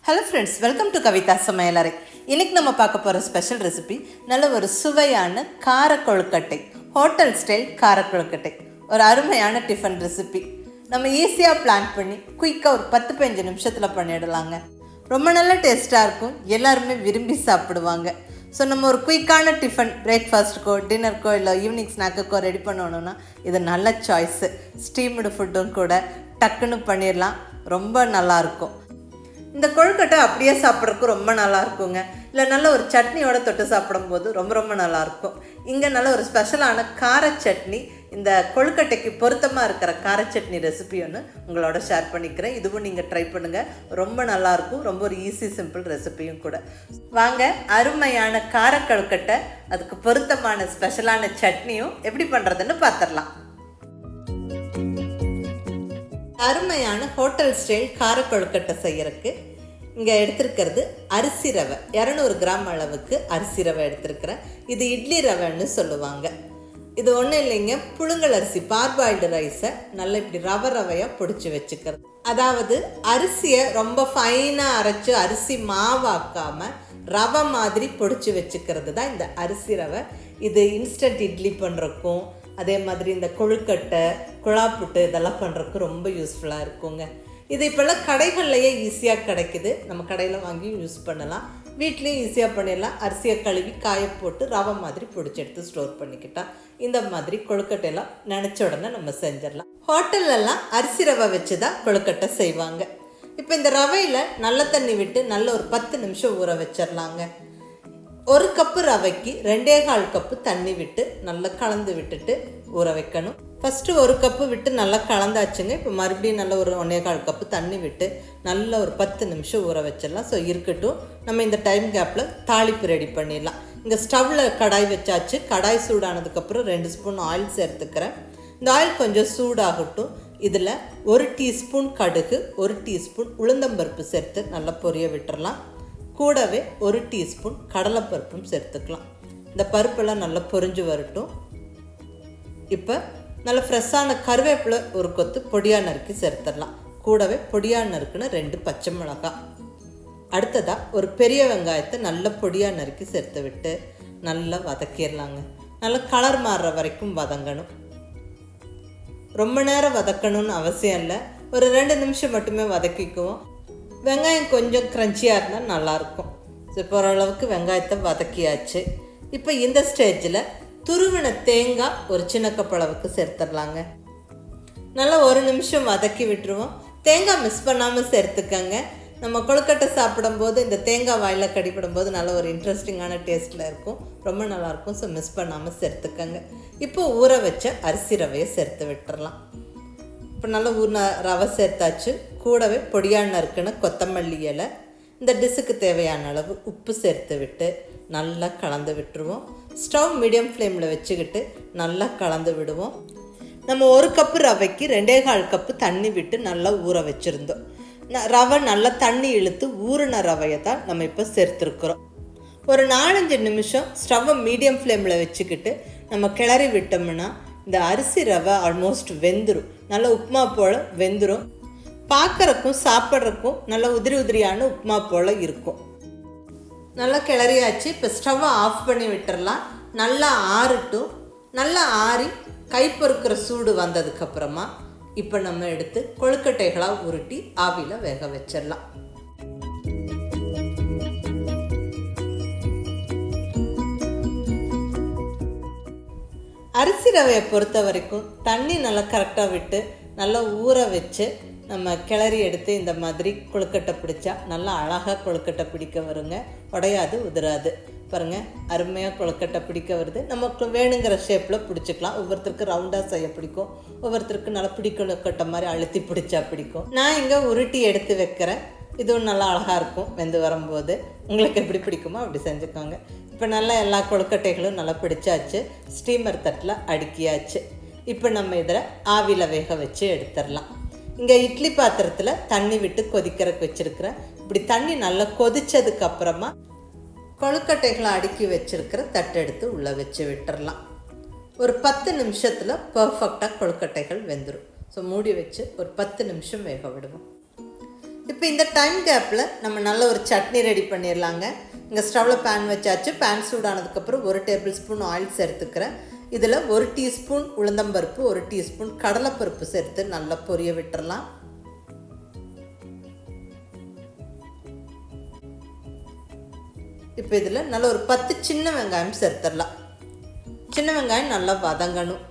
Hello friends, welcome to Kavitha சமையலறை. இன்றைக்கி நம்ம பார்க்க போகிற ஸ்பெஷல் ரெசிபி நல்ல ஒரு சுவையான கார கொழுக்கட்டை, ஹோட்டல் ஸ்டைல் கார கொழுக்கட்டை. ஒரு அருமையான டிஃபன் ரெசிபி. நம்ம ஈஸியாக பிளான் பண்ணி குயிக்காக ஒரு 10-15 நிமிஷத்தில் பண்ணிடலாங்க. ரொம்ப நல்ல டேஸ்ட்டாக இருக்கும், எல்லாருமே விரும்பி சாப்பிடுவாங்க. ஸோ நம்ம ஒரு குயிக்கான டிஃபன் பிரேக்ஃபாஸ்ட்டுக்கோ டின்னருக்கோ இல்லை ஈவினிங் ஸ்நாக்குக்கோ ரெடி பண்ணணுன்னா இது நல்ல சாய்ஸு. ஸ்டீம்டு ஃபுட்டும் கூட டக்குன்னு பண்ணிடலாம், ரொம்ப நல்லாயிருக்கும். இந்த கொழுக்கட்டை அப்படியே சாப்பிட்றதுக்கு ரொம்ப நல்லா இருக்குங்க. இல்லை நல்ல ஒரு சட்னியோட தொட்டு சாப்பிடும்போது ரொம்ப ரொம்ப நல்லாயிருக்கும். இங்கே நல்ல ஒரு ஸ்பெஷலான கார சட்னி, இந்த கொழுக்கட்டைக்கு பொருத்தமாக இருக்கிற கார சட்னி ரெசிபி ஒன்று உங்களோட ஷேர் பண்ணிக்கிறேன். இதுவும் நீங்கள் ட்ரை பண்ணுங்கள், ரொம்ப நல்லாயிருக்கும். ரொம்ப ஒரு ஈஸி சிம்பிள் ரெசிபியும் கூட. வாங்க, அருமையான கார கொழுக்கட்டை அதுக்கு பொருத்தமான ஸ்பெஷலான சட்னியும் எப்படி பண்ணுறதுன்னு பார்த்துடலாம். அருமையான ஹோட்டல் ஸ்டைல் கார கொழுக்கட்டை செய்யறதுக்கு இங்கே எடுத்துருக்கிறது அரிசி ரவை. 200 கிராம் அளவுக்கு அரிசி ரவை எடுத்துருக்கிறேன். இது இட்லி ரவைன்னு சொல்லுவாங்க. இது ஒன்றும் இல்லைங்க, புழுங்கல் அரிசி, பார்பாயில்டு ரைஸை நல்லா இப்படி ரவையாக பிடிச்சி வச்சுக்கிறது. அதாவது அரிசியை ரொம்ப ஃபைனாக அரைச்சி அரிசி மாவாக்காமல் ரவை மாதிரி பிடிச்சி வச்சுக்கிறது தான் இந்த அரிசி ரவை. இது இன்ஸ்டன்ட் இட்லி பண்ணுறக்கும், அதே மாதிரி இந்த கொழுக்கட்டை, குழாப்புட்டு இதெல்லாம் பண்ணுறதுக்கு ரொம்ப யூஸ்ஃபுல்லாக இருக்குங்க. இது இப்போல்லாம் கடைகள்லையே ஈஸியாக கிடைக்குது. நம்ம கடையில் வாங்கி யூஸ் பண்ணலாம், வீட்லேயும் ஈஸியாக பண்ணிடலாம். அரிசியை கழுவி காய போட்டு ரவை மாதிரி பிடிச்சி எடுத்து ஸ்டோர் பண்ணிக்கிட்டா இந்த மாதிரி கொழுக்கட்டையெல்லாம் நினச்ச உடனே நம்ம செஞ்சிடலாம். ஹோட்டல்லலாம் அரிசி ரவை வச்சு தான் கொழுக்கட்டை செய்வாங்க. இப்போ இந்த ரவையில் நல்ல தண்ணி விட்டு நல்ல ஒரு 10 நிமிஷம் ஊற வச்சிடலாங்க. 1 கப்பு ரவைக்கு 2.25 கப்பு தண்ணி விட்டு நல்லா கலந்து விட்டுட்டு ஊற வைக்கணும். ஃபஸ்ட்டு 1 கப்பு விட்டு நல்லா கலந்தாச்சுங்க. இப்போ மறுபடியும் நல்லா ஒரு 1.25 கப்பு தண்ணி விட்டு நல்லா ஒரு 10 நிமிஷம் ஊற வச்சிடலாம். ஸோ இருக்கட்டும், நம்ம இந்த டைம் கேப்பில் தாளிப்பு ரெடி பண்ணிடலாம். இங்கே ஸ்டவ்வில் கடாய் வச்சாச்சு. கடாய் சூடானதுக்கப்புறம் 2 ஸ்பூன் ஆயில் சேர்த்துக்கிறேன். இந்த ஆயில் கொஞ்சம் சூடாகட்டும். இதில் 1 டீஸ்பூன் கடுகு, 1 டீஸ்பூன் உளுந்தம்பருப்பு சேர்த்து நல்லா பொரிய விட்டுறலாம். கூடவே 1 டீஸ்பூன் கடலைப்பருப்பும் சேர்த்துக்கலாம். இந்த பருப்பெல்லாம் நல்லா பொரிஞ்சு வரட்டும். இப்போ நல்ல ஃப்ரெஷ்ஷான கருவேப்பிலை ஒரு கொத்து பொடியாக நறுக்கி சேர்த்துடலாம். கூடவே பொடியாக நறுக்குன்னு 2 பச்சை மிளகாய். அடுத்ததாக ஒரு பெரிய வெங்காயத்தை நல்ல பொடியாக நறுக்கி சேர்த்து விட்டு நல்லா வதக்கிடலாங்க. நல்லா கலர் மாறுற வரைக்கும் வதங்கணும். ரொம்ப நேரம் வதக்கணும்னு அவசியம் இல்லை, ஒரு 2 நிமிஷம் மட்டுமே வதக்கிக்குவோம். வெங்காயம் கொஞ்சம் க்ரன்ச்சியாக இருந்தால் நல்லாயிருக்கும். ஸோ இப்போ ஓரளவுக்கு வெங்காயத்தை வதக்கியாச்சு. இப்போ இந்த ஸ்டேஜில் துருவின தேங்காய் ஒரு சின்ன கப் அளவுக்கு சேர்த்துடலாங்க. நல்லா 1 நிமிஷம் வதக்கி விட்டுருவோம். தேங்காய் மிஸ் பண்ணாமல் சேர்த்துக்கங்க. நம்ம கொழுக்கட்டை சாப்பிடும்போது இந்த தேங்காய் வாயில் கடிப்படும்போது நல்ல ஒரு இன்ட்ரெஸ்டிங்கான டேஸ்ட்டில் இருக்கும், ரொம்ப நல்லாயிருக்கும். ஸோ மிஸ் பண்ணாமல் சேர்த்துக்கங்க. இப்போ ஊற வச்ச அரிசி ரவையை சேர்த்து விட்டுறலாம். இப்போ நல்லா ஊறின ரவை சேர்த்தாச்சு. கூடவே பொடியாக நறுக்குன்னு கொத்தமல்லி இலை, இந்த டிஷ்ஷுக்கு தேவையான அளவு உப்பு சேர்த்து விட்டு நல்லா கலந்து விட்டுருவோம். ஸ்டவ் மீடியம் ஃப்ளேமில் வச்சுக்கிட்டு நல்லா கலந்து விடுவோம். நம்ம 1 கப்பு ரவைக்கு 2.25 கப்பு தண்ணி விட்டு நல்லா ஊற வச்சுருந்தோம். ரவை நல்லா தண்ணி இழுத்து ஊறின ரவையை தான் நம்ம இப்போ சேர்த்துருக்குறோம். ஒரு 4-5 நிமிஷம் ஸ்டவ்வை மீடியம் ஃப்ளேமில் வச்சுக்கிட்டு நம்ம கிளறி விட்டோம்னா இந்த அரிசி ரவை ஆல்மோஸ்ட் வெந்துடும். நல்லா உப்புமா போல் வெந்துடும். பார்க்குறக்கும் சாப்பிட்றக்கும் நல்ல உதிரியான உப்புமா போல் இருக்கும். நல்லா கிளறியாச்சு. இப்போ ஸ்டவ்வை ஆஃப் பண்ணி விட்டுறலாம். நல்லா ஆறட்டும். நல்லா ஆறி கை பொறுக்கிற சூடு வந்ததுக்கப்புறமா இப்போ நம்ம எடுத்து கொழுக்கட்டைகளாக உருட்டி ஆவியில் வேக வச்சிடலாம். அரிசி ரவையை பொறுத்த வரைக்கும் தண்ணி நல்லா கரெக்டாக விட்டு நல்லா ஊற வச்சு நம்ம கிளறி எடுத்து இந்த மாதிரி கொழுக்கட்டை பிடிச்சா நல்லா அழகாக கொழுக்கட்டை பிடிக்க வருங்க. உடையாது, உதிராது. பாருங்கள், அருமையாக கொழுக்கட்டை பிடிக்க வருது. நமக்கு வேணுங்கிற ஷேப்பில் பிடிச்சிக்கலாம். ஒவ்வொருத்தருக்கு ரவுண்டாக செய்ய பிடிக்கும், ஒவ்வொருத்தருக்கு நல்லா கொழுக்கட்டை மாதிரி அழுத்தி பிடிச்சா பிடிக்கும். நான் இங்கே உருட்டி எடுத்து வைக்கிறேன். இதுவும் நல்லா அழகாக இருக்கும் வெந்து வரும்போது. உங்களுக்கு எப்படி பிடிக்குமோ அப்படி செஞ்சுக்கோங்க. இப்போ நல்லா எல்லா கொழுக்கட்டைகளும் நல்லா பிடிச்சாச்சு. ஸ்டீமர் தட்டில் அடுக்கியாச்சு. இப்போ நம்ம இதில் ஆவியில் வேக வச்சு எடுத்துடலாம். இங்கே இட்லி பாத்திரத்தில் தண்ணி விட்டு கொதிக்கிறதுக்கு வச்சுருக்கிறேன். இப்படி தண்ணி நல்லா கொதித்ததுக்கப்புறமா கொழுக்கட்டைகளை அடுக்கி வச்சுருக்கிற தட்டை எடுத்து உள்ளே வச்சு விட்டுறலாம். ஒரு 10 நிமிஷத்தில் பர்ஃபெக்டாக கொழுக்கட்டைகள் வெந்துடும். ஸோ மூடி வச்சு ஒரு 10 நிமிஷம் வேக விடுவோம். இப்போ இந்த டைம் கேப்பில் நம்ம நல்ல ஒரு சட்னி ரெடி பண்ணிடலாங்க. இங்கே ஸ்டவ்வில் பேன் வச்சாச்சு. பேன் சூடானதுக்கப்புறம் 1 டேபிள் ஸ்பூன் ஆயில் சேர்த்துக்கிறேன். இதில் 1 டீஸ்பூன் உளுந்தம்பருப்பு, 1 டீஸ்பூன் கடலைப்பருப்பு சேர்த்து நல்லா பொரிய விட்டுறலாம். இப்போ இதில் நல்ல ஒரு 10 சின்ன வெங்காயம் சேர்த்துடலாம். சின்ன வெங்காயம் நல்லா வதங்கணும்.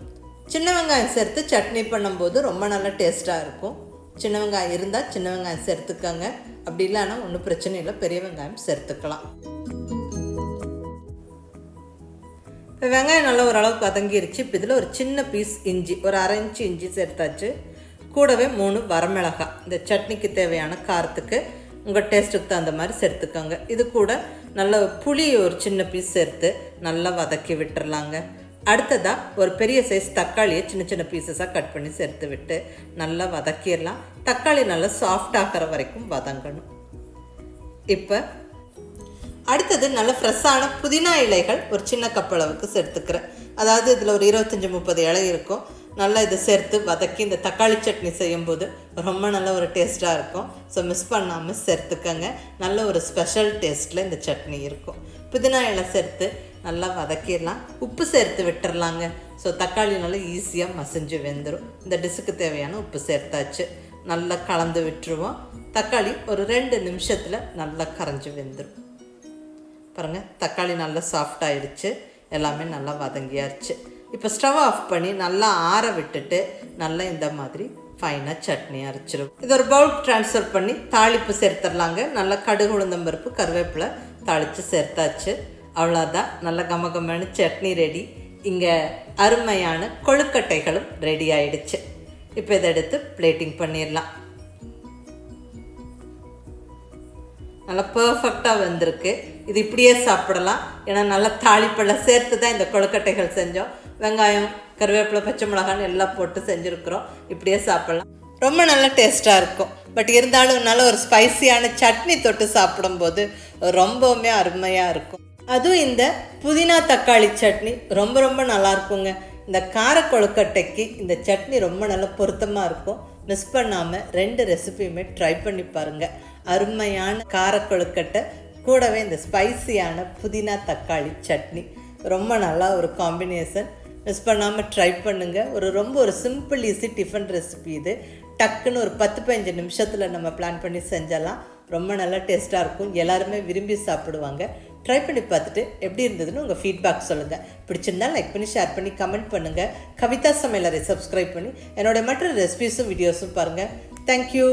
சின்ன வெங்காயம் சேர்த்து சட்னி பண்ணும்போது ரொம்ப நல்லா டேஸ்ட்டாக இருக்கும். சின்ன வெங்காயம் இருந்தால் சின்ன வெங்காயம் சேர்த்துக்கோங்க. அப்படி இல்லைன்னா ஒன்றும் பிரச்சனை இல்லை, பெரிய வெங்காயம் சேர்த்துக்கலாம். இப்போ வெங்காயம் நல்லா ஓரளவுக்கு வதங்கிருச்சு. இப்போ இதில் ஒரு சின்ன பீஸ் இஞ்சி, ஒரு 1/2 இன்ச்சு இஞ்சி சேர்த்தாச்சு. கூடவே 3 வரமிளகாய், இந்த சட்னிக்கு தேவையான காரத்துக்கு உங்கள் டேஸ்ட்டுக்கு தகுந்த மாதிரி சேர்த்துக்கோங்க. இது கூட நல்ல புளி ஒரு சின்ன பீஸ் சேர்த்து நல்லா வதக்கி விட்டுறலாங்க. அடுத்ததாக ஒரு பெரிய சைஸ் தக்காளியை சின்ன சின்ன பீசஸாக கட் பண்ணி சேர்த்து விட்டு நல்லா வதக்கிடலாம். தக்காளி நல்லா சாஃப்ட் ஆகிற வரைக்கும் வதங்கணும். இப்போ அடுத்தது நல்ல ஃப்ரெஷ்ஷான புதினா இலைகள் ஒரு சின்ன கப் அளவுக்கு சேர்த்துக்கிறேன். அதாவது இதில் ஒரு 25-30 இலை இருக்கும். நல்லா இதை சேர்த்து வதக்கி இந்த தக்காளி சட்னி செய்யும்போது ரொம்ப நல்ல ஒரு டேஸ்ட்டாக இருக்கும். ஸோ மிஸ் பண்ணாமல் சேர்த்துக்கங்க. நல்ல ஒரு ஸ்பெஷல் டேஸ்ட்டில் இந்த சட்னி இருக்கும். புதினா இலை சேர்த்து நல்லா வதக்கிடலாம். உப்பு சேர்த்து விட்டுறலாங்க. ஸோ தக்காளி நல்லா ஈஸியாக மசிஞ்சு வெந்துடும். இந்த டிஷ்ஷுக்கு தேவையான உப்பு சேர்த்தாச்சு. நல்லா கலந்து விட்டுருவோம். தக்காளி ஒரு 2 நிமிஷத்தில் நல்லா கரைஞ்சி வெந்துடும். பாருங்கள், தக்காளி நல்லா சாஃப்ட் ஆகிடுச்சு. எல்லாமே நல்லா வதங்கியாச்சு. இப்போ ஸ்டவ் ஆஃப் பண்ணி நல்லா ஆற விட்டுட்டு நல்லா இந்த மாதிரி ஃபைனாக சட்னி அரைச்சிடும். இது ஒரு பவுல் ட்ரான்ஸ்ஃபர் பண்ணி தாளிப்பு சேர்த்துடலாங்க. நல்லா கடுகு, உளுந்தம்பருப்பு, கருவேப்பிலை தாளித்து சேர்த்தாச்சு. அவ்வளோதான், நல்ல கமகமான சட்னி ரெடி. இங்கே அருமையான கொழுக்கட்டைகளும் ரெடி ஆகிடுச்சு. இப்போ இதை எடுத்து பிளேட்டிங் பண்ணிடலாம். நல்லா பர்ஃபெக்டாக வந்திருக்கு. இது இப்படியே சாப்பிடலாம். ஏன்னா நல்லா தாளிப்பெல்லாம் சேர்த்து தான் இந்த கொழுக்கட்டைகள் செஞ்சோம். வெங்காயம், கருவேப்பிலை, பச்சை மிளகான்னு எல்லாம் போட்டு செஞ்சுருக்குறோம். இப்படியே சாப்பிட்லாம். ரொம்ப நல்லா டேஸ்ட்டாக இருக்கும். பட் இருந்தாலும் நல்ல ஒரு ஸ்பைசியான சட்னி தொட்டு சாப்பிடும்போது ரொம்பவுமே அருமையாக இருக்கும். அதுவும் இந்த புதினா தக்காளி சட்னி ரொம்ப ரொம்ப நல்லா இருக்குங்க. இந்த கார கொழுக்கட்டைக்கு இந்த சட்னி ரொம்ப நல்லா பொருத்தமாக இருக்கும். மிஸ் பண்ணாமல் 2 ரெசிபியுமே ட்ரை பண்ணி பாருங்கள். அருமையான கார கொழுக்கட்டை கூடவே இந்த ஸ்பைசியான புதினா தக்காளி சட்னி ரொம்ப நல்லா ஒரு காம்பினேஷன். மிஸ் பண்ணாமல் ட்ரை பண்ணுங்கள். ரொம்ப ஒரு சிம்பிள் ஈஸி டிஃபன் ரெசிபி இது. டக்குன்னு ஒரு 10-15 நிமிஷத்தில் நம்ம பிளான் பண்ணி செஞ்சலாம். ரொம்ப நல்லா டேஸ்ட்டாக இருக்கும். எல்லாருமே விரும்பி சாப்பிடுவாங்க. ட்ரை பண்ணி பார்த்துட்டு எப்படி இருந்ததுன்னு உங்கள் ஃபீட்பேக் சொல்லுங்கள். பிடிச்சிருந்தால் லைக் பண்ணி, ஷேர் பண்ணி, கமெண்ட் பண்ணுங்கள். கவிதா சமையலறை சப்ஸ்கிரைப் பண்ணி என்னோடய மற்ற ரெசிபிஸும் வீடியோஸும் பாருங்கள். தேங்க்யூ.